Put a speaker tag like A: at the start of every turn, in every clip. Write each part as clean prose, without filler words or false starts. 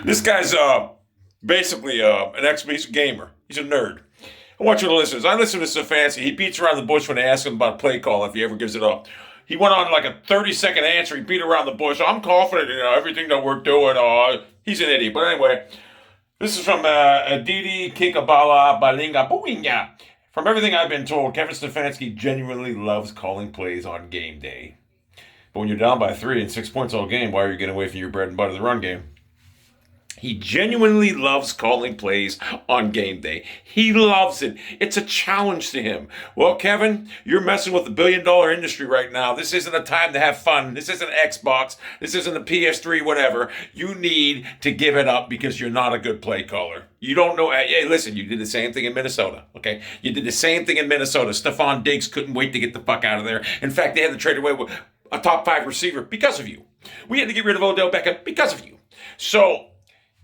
A: This guy's basically an ex gamer. He's a nerd. I want you to listen. I listen to Stefanski. He beats around the bush when they ask him about play call if he ever gives it up. He went on like a 30-second answer. He beat around the bush. I'm confident in everything that we're doing. He's an idiot. But anyway, this is from Aditi Kikabala Balinga Buinga. From everything I've been told, Kevin Stefanski genuinely loves calling plays on game day. But when you're down by 3 and 6 points all game, why are you getting away from your bread and butter, the run game? He genuinely loves calling plays on game day. He loves it. It's a challenge to him. Well, Kevin, you're messing with the billion-dollar industry right now. This isn't a time to have fun. This isn't Xbox. This isn't a PS3, whatever. You need to give it up because you're not a good play caller. You don't know. Hey, listen, you did the same thing in Minnesota, okay? You did the same thing in Minnesota. Stephon Diggs couldn't wait to get the fuck out of there. In fact, they had to trade away with a top 5 receiver because of you. We had to get rid of Odell Beckham because of you. So,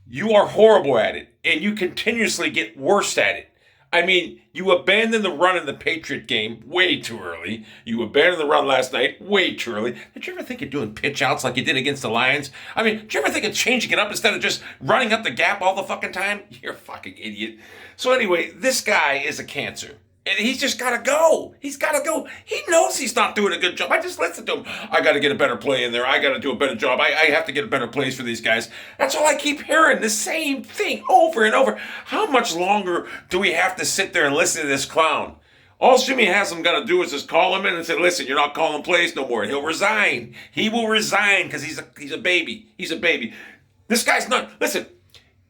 A: you are horrible at it, and you continuously get worse at it. I mean, you abandoned the run in the Patriot game way too early. You abandoned the run last night way too early. Did you ever think of doing pitch outs like you did against the Lions? I mean, did you ever think of changing it up instead of just running up the gap all the fucking time? You're a fucking idiot. So anyway, this guy is a cancer. And he's just got to go. He's got to go. He knows he's not doing a good job. I just listen to him. I got to get a better play in there. I got to do a better job. I have to get a better plays for these guys. That's all I keep hearing. The same thing over and over. How much longer do we have to sit there and listen to this clown? All Jimmy Haslam got to do is just call him in and say, listen, you're not calling plays no more. He'll resign. He will resign because he's a baby. He's a baby. This guy's not, listen,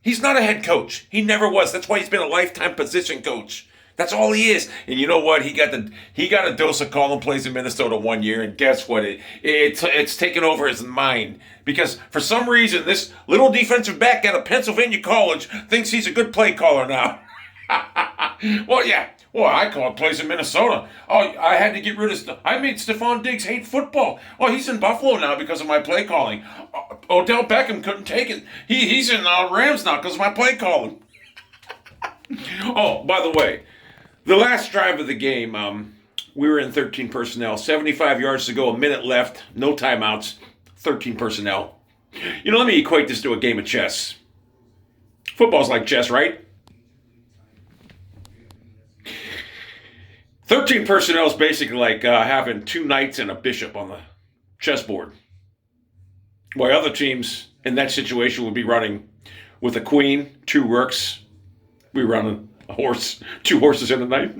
A: he's not a head coach. He never was. That's why he's been a lifetime position coach. That's all he is. And you know what? He got a dose of calling plays in Minnesota one year, and guess what? It's taken over his mind. Because for some reason, this little defensive back out of Pennsylvania College thinks he's a good play caller now. Well, yeah. Well, I called plays in Minnesota. Oh, I had to get rid of I made Stephon Diggs hate football. Oh, he's in Buffalo now because of my play calling. Odell Beckham couldn't take it. He's in Rams now because of my play calling. Oh, by the way, the last drive of the game, we were in 13 personnel, 75 yards to go, a minute left, no timeouts, 13 personnel. You know, let me equate this to a game of chess. Football's like chess, right? 13 personnel is basically like having 2 knights and a bishop on the chessboard. While other teams in that situation would be running with a queen, 2 rooks. We run a horse, 2 horses in a knight.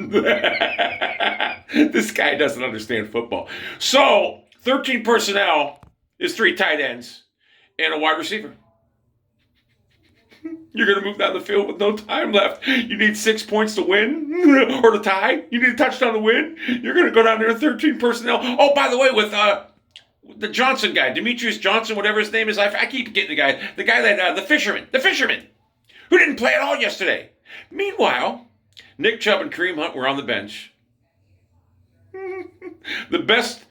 A: This guy doesn't understand football. So, 13 personnel is 3 tight ends and a wide receiver. You're going to move down the field with no time left. You need 6 points to win or to tie. You need a touchdown to win. You're going to go down there with 13 personnel. Oh, by the way, with the Johnson guy, Demetrius Johnson, whatever his name is, I keep getting the guy that, the fisherman, who didn't play at all yesterday. Meanwhile, Nick Chubb and Kareem Hunt were on the bench. The best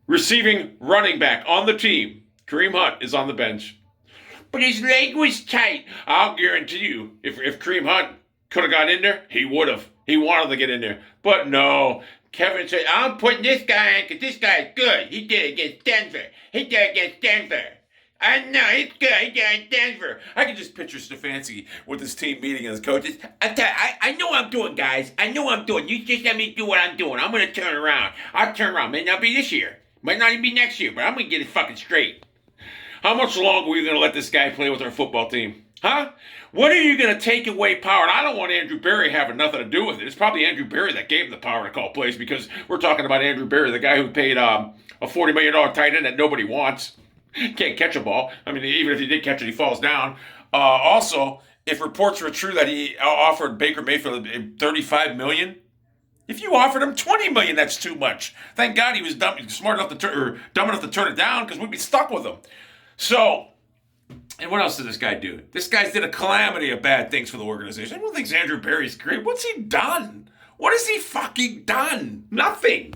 A: receiving running back on the team, Kareem Hunt, is on the bench. But his leg was tight. I'll guarantee you, if Kareem Hunt could have got in there, he would have. He wanted to get in there. But no. Kevin said, I'm putting this guy in because this guy is good. He did against Denver. I know, it's good. He got in Denver. I can just picture Stefanski with his team meeting and his coaches. I know what I'm doing, guys. I know what I'm doing. You just let me do what I'm doing. I'm going to turn around. I'll turn around. May not be this year. Might not even be next year, but I'm going to get it fucking straight. How much longer are we going to let this guy play with our football team? Huh? When are you going to take away power? And I don't want Andrew Berry having nothing to do with it. It's probably Andrew Berry that gave him the power to call plays because we're talking about Andrew Berry, the guy who paid a $40 million tight end that nobody wants. Can't catch a ball. I mean, even if he did catch it, he falls down. Also, if reports were true that he offered Baker Mayfield $35 million, if you offered him $20 million, that's too much. Thank God he was dumb enough to turn it down because we'd be stuck with him. So, and what else did this guy do? This guy's did a calamity of bad things for the organization. Everyone thinks Andrew Berry's great. What's he done? What has he fucking done? Nothing.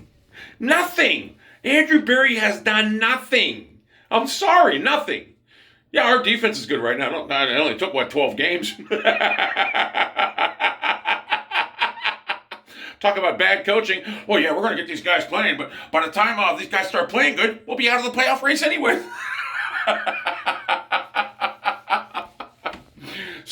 A: Andrew Berry has done nothing. I'm sorry, nothing. Yeah, our defense is good right now. It only took, 12 games? Talk about bad coaching. Well, yeah, we're going to get these guys playing, but by the time these guys start playing good, we'll be out of the playoff race anyway.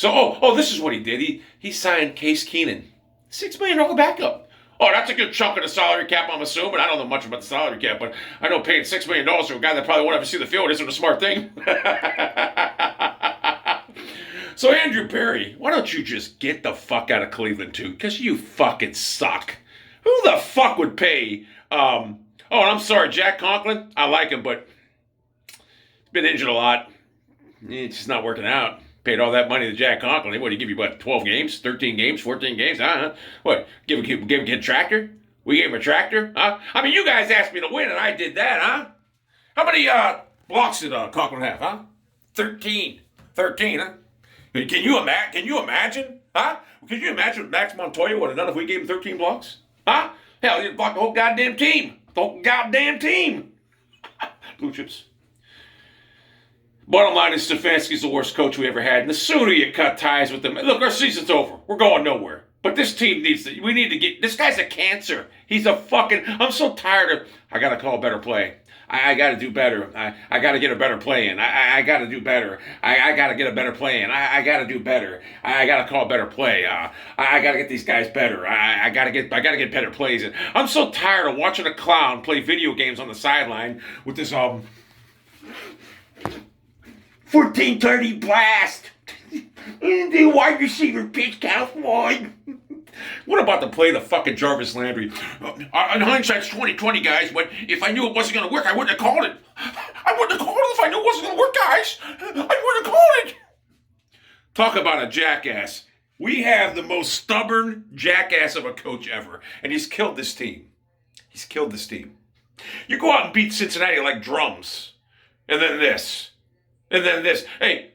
A: So, this is what he did. He signed Case Keenum, $6 million backup. Oh, that's a good chunk of the salary cap, I'm assuming. I don't know much about the salary cap, but I know paying $6 million to a guy that probably won't ever see the field isn't a smart thing. So, Andrew Berry, why don't you just get the fuck out of Cleveland, too? Because you fucking suck. Who the fuck would pay... and I'm sorry, Jack Conklin, I like him, but he's been injured a lot. It's just not working out. Paid all that money to Jack Conklin. What, he give you, 12 games, 13 games, 14 games? What, give a kid a tractor? We gave him a tractor? Huh? I mean, you guys asked me to win, and I did that, huh? How many blocks did Conklin have, huh? 13. 13, huh? Can you imagine? Huh? Can you imagine what Max Montoya would have done if we gave him 13 blocks? Huh? Hell, he'd block the whole goddamn team. The whole goddamn team. Blue chips. Bottom line is Stefanski's the worst coach we ever had. And the sooner you cut ties with them... Look, our season's over. We're going nowhere. But this team we need to get... This guy's a cancer. He's a fucking... I'm so tired of... I got to call a better play. I got to do better. I got to get a better play in. I got to do better. I got to get a better play in. I got to do better. I got to call a better play. I got to get these guys better. I got to get better plays in. I'm so tired of watching a clown play video games on the sideline with this 1430 blast. The wide receiver pitch count one. What about the play the fucking Jarvis Landry? In hindsight's 2020, guys, but if I knew it wasn't going to work, I wouldn't have called it. I wouldn't have called it if I knew it wasn't going to work, guys. I wouldn't have called it. Talk about a jackass. We have the most stubborn jackass of a coach ever, and he's killed this team. He's killed this team. You go out and beat Cincinnati like drums, and then this, and then this. Hey,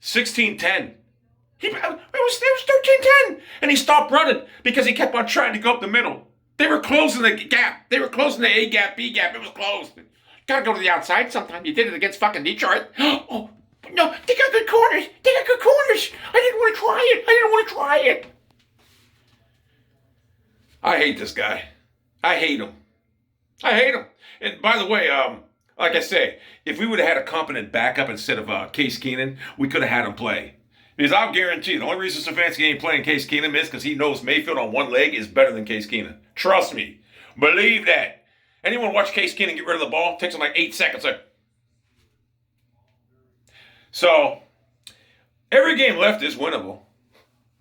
A: 16-10. It was 13-10, and he stopped running because he kept on trying to go up the middle. They were closing the gap. They were closing the A gap, B gap. It was closed. Gotta go to the outside sometime. You did it against fucking Detroit. Oh, no, they got good corners. They got good corners. I didn't want to try it. I hate this guy. I hate him. And by the way, like I say, if we would have had a competent backup instead of Case Keenum, we could have had him play. Because I'll guarantee you, the only reason Stefanski ain't playing Case Keenum is because he knows Mayfield on one leg is better than Case Keenum. Trust me. Believe that. Anyone watch Case Keenum get rid of the ball? It takes him like 8 seconds. So, every game left is winnable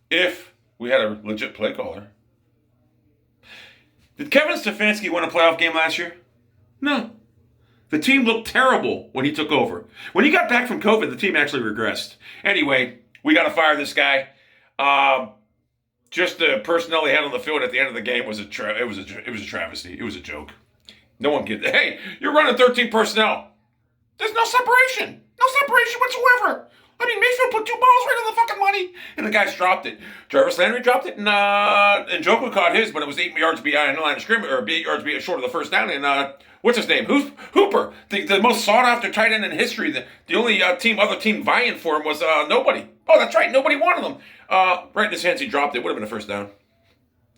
A: if we had a legit play caller. Did Kevin Stefanski win a playoff game last year? No. The team looked terrible when he took over. When he got back from COVID, the team actually regressed. Anyway, we got to fire this guy. Just the personnel he had on the field at the end of the game was a travesty. It was a joke. No one gets. Hey, you're running 13 personnel. There's no separation. No separation whatsoever. I mean, Mayfield put 2 balls right on the fucking money, and the guys dropped it. Jarvis Landry dropped it, and Njoku caught his, but it was 8 yards behind the line of scrimmage, or 8 yards short of the first down. And what's his name? Hooper, the most sought-after tight end in history. The only other team vying for him was nobody. Oh, that's right, nobody wanted him. Right in his hands, he dropped it. Would have been a first down.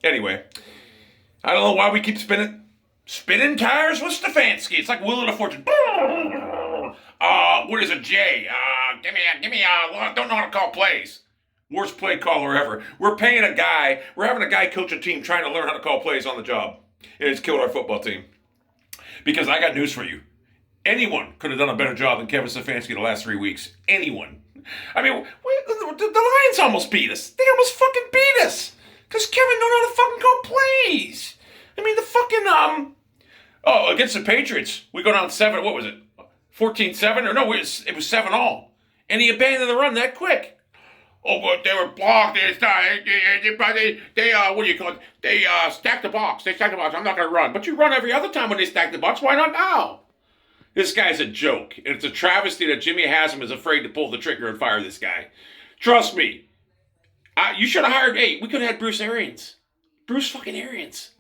A: Anyway, I don't know why we keep spinning tires with Stefanski. It's like Wheel of the Fortune. What is a J? Give me don't know how to call plays. Worst play caller ever. We're having a guy coach a team trying to learn how to call plays on the job. And it's killed our football team. Because I got news for you. Anyone could have done a better job than Kevin Stefanski the last 3 weeks. Anyone. I mean, the Lions almost beat us. They almost fucking beat us. Because Kevin don't know how to fucking call plays. I mean, the fucking, against the Patriots, we go down 7, what was it? 14-7? Or no, it was 7-all. And he abandoned the run that quick. Oh, but they were blocked. They what do you call it? They stacked the box. I'm not going to run. But you run every other time when they stack the box. Why not now? This guy's a joke. And it's a travesty that Jimmy Haslam is afraid to pull the trigger and fire this guy. Trust me. You should have hired, we could have had Bruce Arians. Bruce fucking Arians.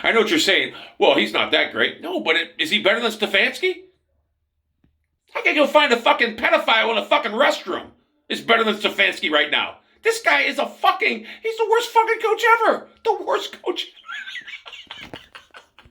A: I know what you're saying. Well, he's not that great. No, but is he better than Stefanski? I can go find a fucking pedophile in a fucking restroom. It's better than Stefanski right now. This guy is he's the worst fucking coach ever. The worst coach